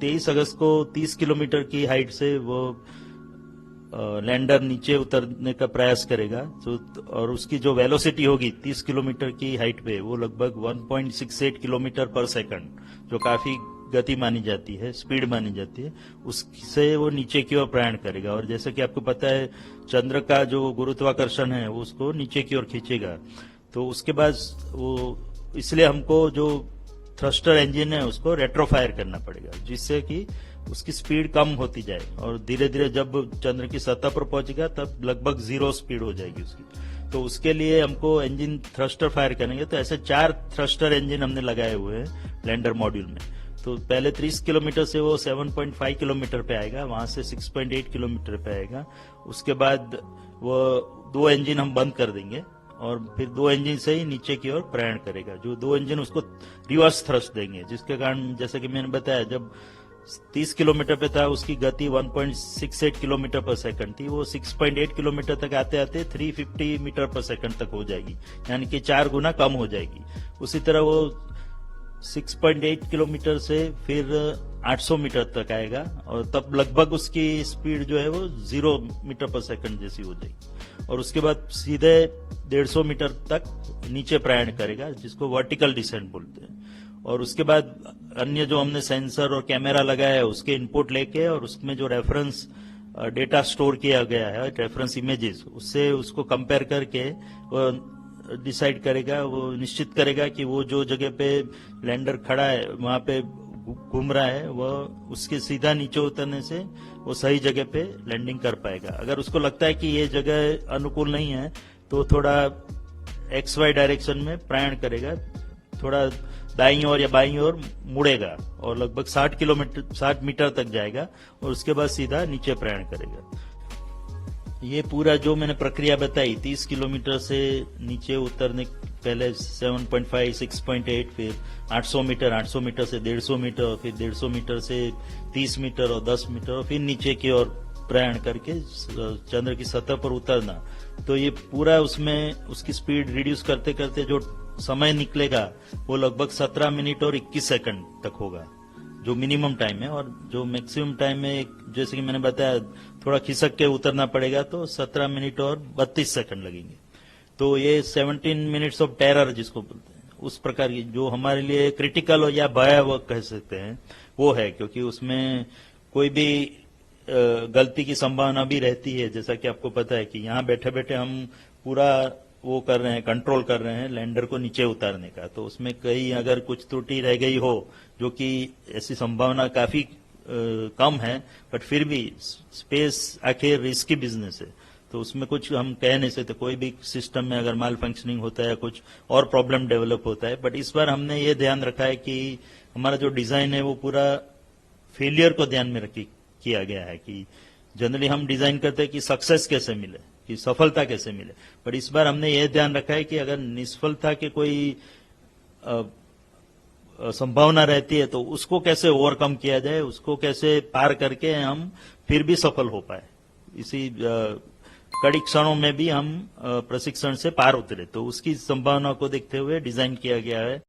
23 अगस्त को 30 किलोमीटर की हाइट से वो लैंडर नीचे उतरने का प्रयास करेगा। तो और उसकी जो वेलोसिटी होगी 30 किलोमीटर की हाइट पे, वो लगभग 1.68 किलोमीटर पर सेकंड, जो काफी गति मानी जाती है, स्पीड मानी जाती है, उससे वो नीचे की ओर प्रयाण करेगा। और जैसा कि आपको पता है, चंद्र का जो गुरुत्वाकर्षण है वो उसको नीचे की ओर खींचेगा। तो उसके बाद वो, इसलिए हमको जो थ्रस्टर इंजन है उसको रेट्रोफायर करना पड़ेगा, जिससे कि उसकी स्पीड कम होती जाए और धीरे धीरे जब चंद्र की सतह पर पहुंचेगा तब लगभग 0 स्पीड हो जाएगी उसकी। तो उसके लिए हमको इंजन थ्रस्टर फायर करेंगे। तो ऐसे 4 थ्रस्टर इंजन हमने लगाए हुए हैं लैंडर मॉड्यूल में। तो पहले 30 किलोमीटर से वो 7.5 किलोमीटर पे आएगा, वहां से 6.8 किलोमीटर पे आएगा। उसके बाद वो 2 इंजन हम बंद कर देंगे और फिर 2 इंजन से ही नीचे की ओर प्रयाण करेगा। जो 2 इंजन उसको रिवर्स थ्रस्ट देंगे, जिसके कारण जैसे कि मैंने बताया, जब 30 किलोमीटर पे था उसकी गति 1.68 किलोमीटर पर सेकंड थी, वो 6.8 किलोमीटर तक आते आते 350 मीटर पर सेकंड तक हो जाएगी, यानी कि 4 गुना कम हो जाएगी। उसी तरह वो 6.8 किलोमीटर से फिर 800 मीटर तक आएगा और तब लगभग उसकी स्पीड जो है वो 0 मीटर पर सेकंड जैसी हो जाएगी। और उसके बाद सीधे 150 मीटर तक नीचे प्रयाण करेगा, जिसको वर्टिकल डिसेंट बोलते हैं। और उसके बाद अन्य जो हमने सेंसर और कैमरा लगाया है उसके इनपुट लेके और उसमें जो रेफरेंस डेटा स्टोर किया गया है, रेफरेंस इमेजेस, उससे उसको कंपेयर करके वो डिसाइड करेगा, वो निश्चित करेगा कि वो जो जगह पे लैंडर खड़ा है वहां पे घूम रहा है, वह उसके सीधा नीचे उतरने से वो सही जगह पे लैंडिंग कर पाएगा। अगर उसको लगता है कि ये जगह अनुकूल नहीं है तो थोड़ा XY डायरेक्शन में प्रयाण करेगा, थोड़ा दाईं ओर या बाईं ओर मुड़ेगा और लगभग 60 मीटर तक जाएगा और उसके बाद सीधा नीचे प्रयाण करेगा। ये पूरा जो मैंने प्रक्रिया बताई, 30 किलोमीटर से नीचे उतरने पहले 7.5, 6.8, फिर 800 मीटर, 800 मीटर से 150 मीटर, फिर 150 मीटर से 30 मीटर और 10 मीटर और फिर नीचे की ओर प्रयाण करके चंद्र की सतह पर उतरना। तो ये पूरा उसमें उसकी स्पीड रिड्यूस करते करते जो समय निकलेगा वो लगभग 17 मिनट और 21 सेकंड तक होगा, जो मिनिमम टाइम है। और जो मैक्सिमम टाइम है, जैसे कि मैंने बताया, थोड़ा खिसक के उतरना पड़ेगा तो 17 मिनट और 32 सेकंड लगेंगे। तो ये 17 मिनट्स ऑफ टेरर जिसको बोलते हैं, उस प्रकार की जो हमारे लिए क्रिटिकल या भयावह कह सकते हैं वो है, क्योंकि उसमें कोई भी गलती की संभावना भी रहती है। जैसा कि आपको पता है कि यहाँ बैठे बैठे हम पूरा वो कर रहे हैं, कंट्रोल कर रहे हैं लैंडर को नीचे उतारने का, तो उसमें कहीं अगर कुछ त्रुटि रह गई हो, जो कि ऐसी संभावना काफी कम है, बट फिर भी स्पेस आखिर रिस्की बिजनेस है, तो उसमें कुछ हम कह नहीं सकते। कोई भी सिस्टम में अगर माल फंक्शनिंग होता है, कुछ और प्रॉब्लम डेवलप होता है, बट इस बार हमने ये ध्यान रखा है कि हमारा जो डिजाइन है वो पूरा फेलियर को ध्यान में रख किया गया है। कि जनरली हम डिजाइन करते हैं कि सक्सेस कैसे मिले, कि सफलता कैसे मिले, पर इस बार हमने यह ध्यान रखा है कि अगर निष्फलता के कोई संभावना रहती है तो उसको कैसे ओवरकम किया जाए, उसको कैसे पार करके हम फिर भी सफल हो पाए। इसी कड़ी क्षणों में भी हम प्रशिक्षण से पार उतरे, तो उसकी संभावना को देखते हुए डिजाइन किया गया है।